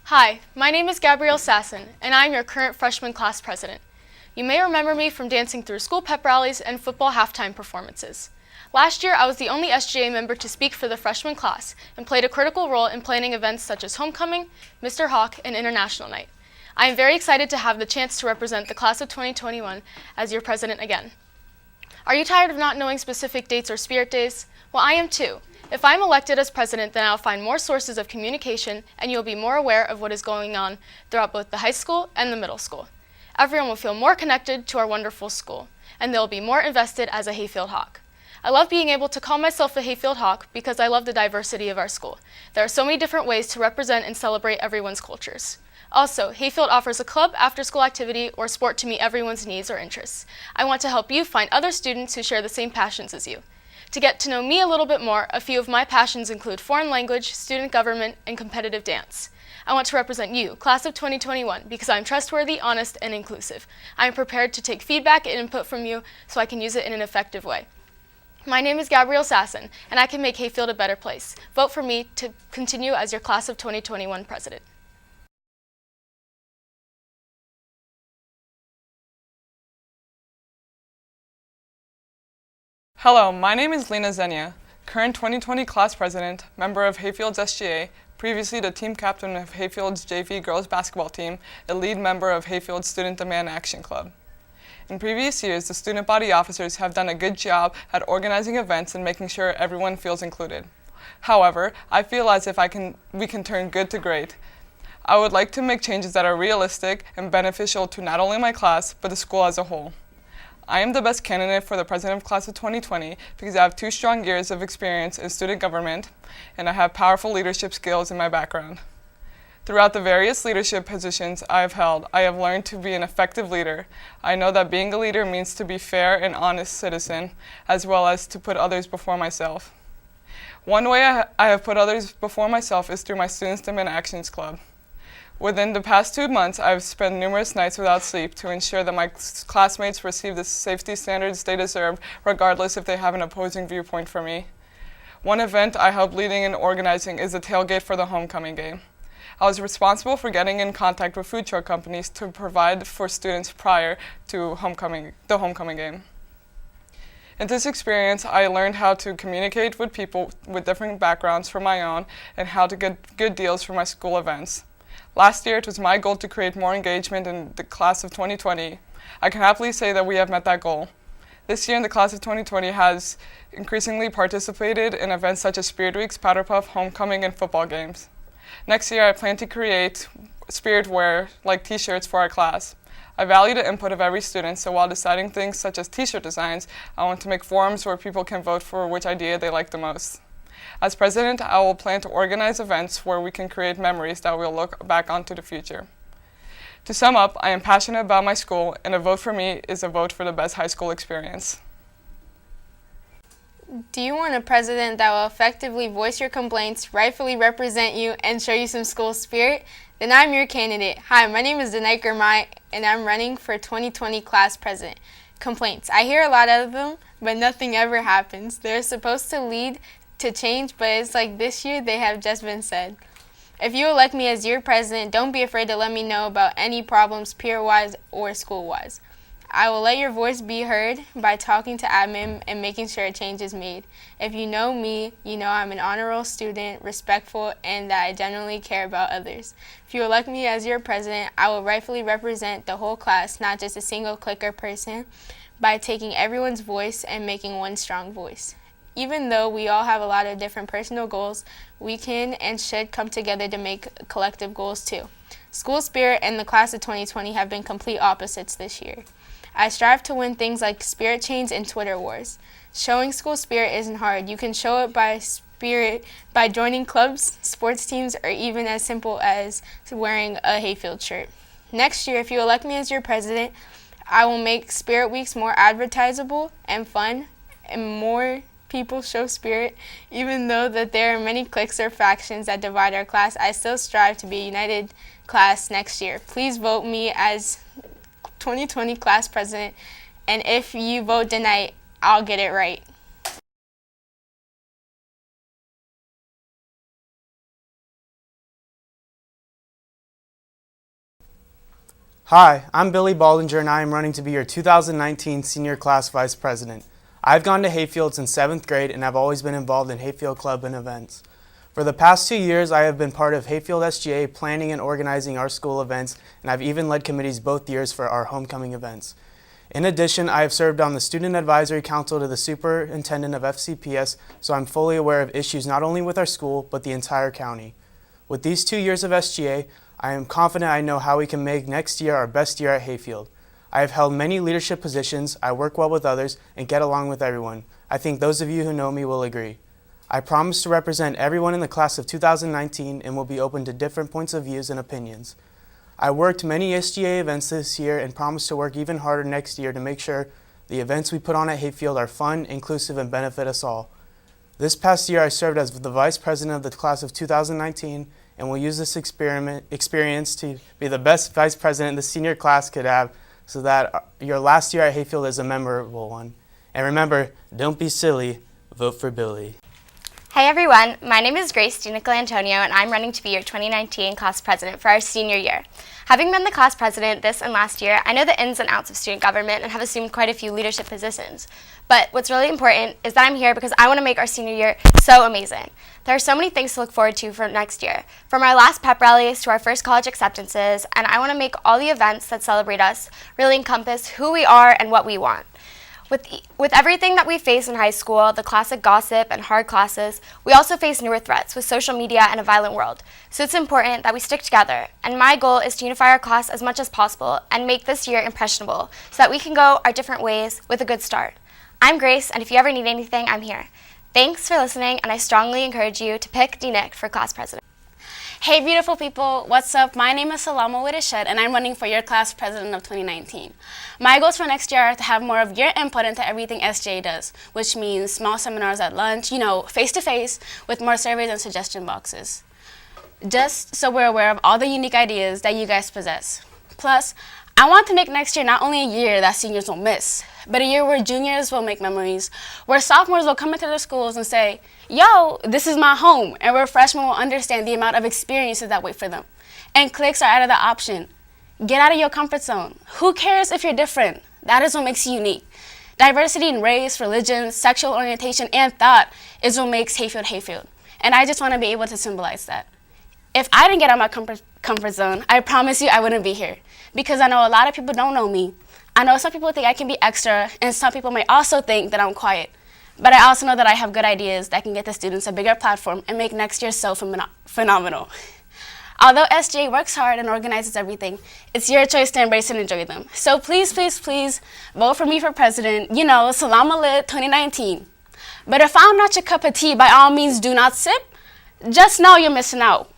Hi, my name is Gabrielle Sasson, and I'm your current freshman class president. You may remember me from dancing through school pep rallies and football halftime performances. Last year, I was the only SGA member to speak for the freshman class and played a critical role in planning events such as Homecoming, Mr. Hawk, and International Night. I am very excited to have the chance to represent the class of 2021 as your president again. Are you tired of not knowing specific dates or spirit days? Well, I am too. If I'm elected as president, then I'll find more sources of communication and you'll be more aware of what is going on throughout both the high school and the middle school. Everyone will feel more connected to our wonderful school, and they'll be more invested as a Hayfield Hawk. I love being able to call myself a Hayfield Hawk because I love the diversity of our school. There are so many different ways to represent and celebrate everyone's cultures. Also, Hayfield offers a club, after-school activity, or sport to meet everyone's needs or interests. I want to help you find other students who share the same passions as you. To get to know me a little bit more, a few of my passions include foreign language, student government, and competitive dance. I want to represent you, class of 2021, because I'm trustworthy, honest, and inclusive. I am prepared to take feedback and input from you so I can use it in an effective way. My name is Gabrielle Sasson, and I can make Hayfield a better place. Vote for me to continue as your class of 2021 president. Hello, my name is Lenazhenya, current 2020 class president, member of Hayfield's SGA, previously the team captain of Hayfield's JV girls basketball team, a lead member of Hayfield's Student Demand Action Club. In previous years, the student body officers have done a good job at organizing events and making sure everyone feels included. However, I feel as if we can turn good to great. I would like to make changes that are realistic and beneficial to not only my class, but the school as a whole. I am the best candidate for the president of class of 2020 because I have 2 strong years of experience in student government and I have powerful leadership skills in my background. Throughout the various leadership positions I have held, I have learned to be an effective leader. I know that being a leader means to be fair and honest citizen, as well as to put others before myself. One way I have put others before myself is through my Students Demand Actions Club. Within the past 2 months, I've spent numerous nights without sleep to ensure that my classmates receive the safety standards they deserve, regardless if they have an opposing viewpoint from me. One event I helped leading and organizing is the tailgate for the homecoming game. I was responsible for getting in contact with food truck companies to provide for students prior to the homecoming game. In this experience, I learned how to communicate with people with different backgrounds from my own and how to get good deals for my school events. Last year, it was my goal to create more engagement in the class of 2020. I can happily say that we have met that goal. This year, the class of 2020 has increasingly participated in events such as Spirit Weeks, Powder Puff, Homecoming, and football games. Next year, I plan to create spirit wear, like t-shirts, for our class. I value the input of every student, so while deciding things such as t-shirt designs, I want to make forums where people can vote for which idea they like the most. As president, I will plan to organize events where we can create memories that we'll look back onto the future. To sum up, I am passionate about my school, and a vote for me is a vote for the best high school experience. Do you want a president that will effectively voice your complaints, rightfully represent you, and show you some school spirit? Then I'm your candidate. Hi, my name is Denai Gurmai, and I'm running for 2020 class president. Complaints. I hear a lot of them, but nothing ever happens. They're supposed to lead to change, but it's like this year they have just been said. If you elect me as your president, don't be afraid to let me know about any problems peer-wise or school-wise. I will let your voice be heard by talking to admin and making sure a change is made. If you know me, you know I'm an honor roll student, respectful, and that I genuinely care about others. If you elect me as your president, I will rightfully represent the whole class, not just a single clicker person, by taking everyone's voice and making one strong voice. Even though we all have a lot of different personal goals, we can and should come together to make collective goals too. School spirit and the class of 2020 have been complete opposites this year. I strive to win things like spirit chains and Twitter wars. Showing school spirit isn't hard. You can show it by joining clubs, sports teams, or even as simple as wearing a Hayfield shirt. Next year, if you elect me as your president, I will make Spirit Weeks more advertisable and fun, and more people show spirit. Even though that there are many cliques or factions that divide our class, I still strive to be a united class next year. Please vote me as 2020 class president, and if you vote tonight, I'll get it right. Hi, I'm Billy Baldinger and I am running to be your 2019 Senior Class Vice President. I've gone to Hayfield since 7th grade and have always been involved in Hayfield Club and events. For the past 2 years, I have been part of Hayfield SGA planning and organizing our school events, and I've even led committees both years for our homecoming events. In addition, I have served on the Student Advisory Council to the Superintendent of FCPS, so I'm fully aware of issues not only with our school, but the entire county. With these 2 years of SGA, I am confident I know how we can make next year our best year at Hayfield. I have held many leadership positions, I work well with others, and get along with everyone. I think those of you who know me will agree. I promise to represent everyone in the class of 2019 and will be open to different points of views and opinions. I worked many SGA events this year and promise to work even harder next year to make sure the events we put on at Hayfield are fun, inclusive, and benefit us all. This past year I served as the Vice President of the class of 2019 and will use this experience to be the best Vice President the senior class could have so that your last year at Hayfield is a memorable one. And remember, don't be silly, vote for Billy. Hey everyone, my name is Grace DiNicolantonio and I'm running to be your 2019 class president for our senior year. Having been the class president this and last year, I know the ins and outs of student government and have assumed quite a few leadership positions. But what's really important is that I'm here because I want to make our senior year so amazing. There are so many things to look forward to for next year, from our last pep rallies to our first college acceptances, and I want to make all the events that celebrate us really encompass who we are and what we want. With everything that we face in high school, the classic gossip and hard classes, we also face newer threats with social media and a violent world. So it's important that we stick together. And my goal is to unify our class as much as possible and make this year impressionable so that we can go our different ways with a good start. I'm Grace, and if you ever need anything, I'm here. Thanks for listening, and I strongly encourage you to pick DNIC for class president. Hey beautiful people, what's up? My name is Salama Widished and I'm running for your class president of 2019. My goals for next year are to have more of your input into everything SGA does, which means small seminars at lunch, face-to-face with more surveys and suggestion boxes. Just so we're aware of all the unique ideas that you guys possess. Plus, I want to make next year not only a year that seniors will miss, but a year where juniors will make memories, where sophomores will come into their schools and say, yo, this is my home, and where freshmen will understand the amount of experiences that wait for them. And cliques are out of the option. Get out of your comfort zone. Who cares if you're different? That is what makes you unique. Diversity in race, religion, sexual orientation, and thought is what makes Hayfield Hayfield. And I just want to be able to symbolize that. If I didn't get out of my comfort zone, I promise you I wouldn't be here. Because I know a lot of people don't know me. I know some people think I can be extra, and some people may also think that I'm quiet. But I also know that I have good ideas that can get the students a bigger platform and make next year so phenomenal. Although SGA works hard and organizes everything, it's your choice to embrace and enjoy them. So please, please, please vote for me for president. Salam Lit 2019. But if I'm not your cup of tea, by all means do not sip. Just know you're missing out.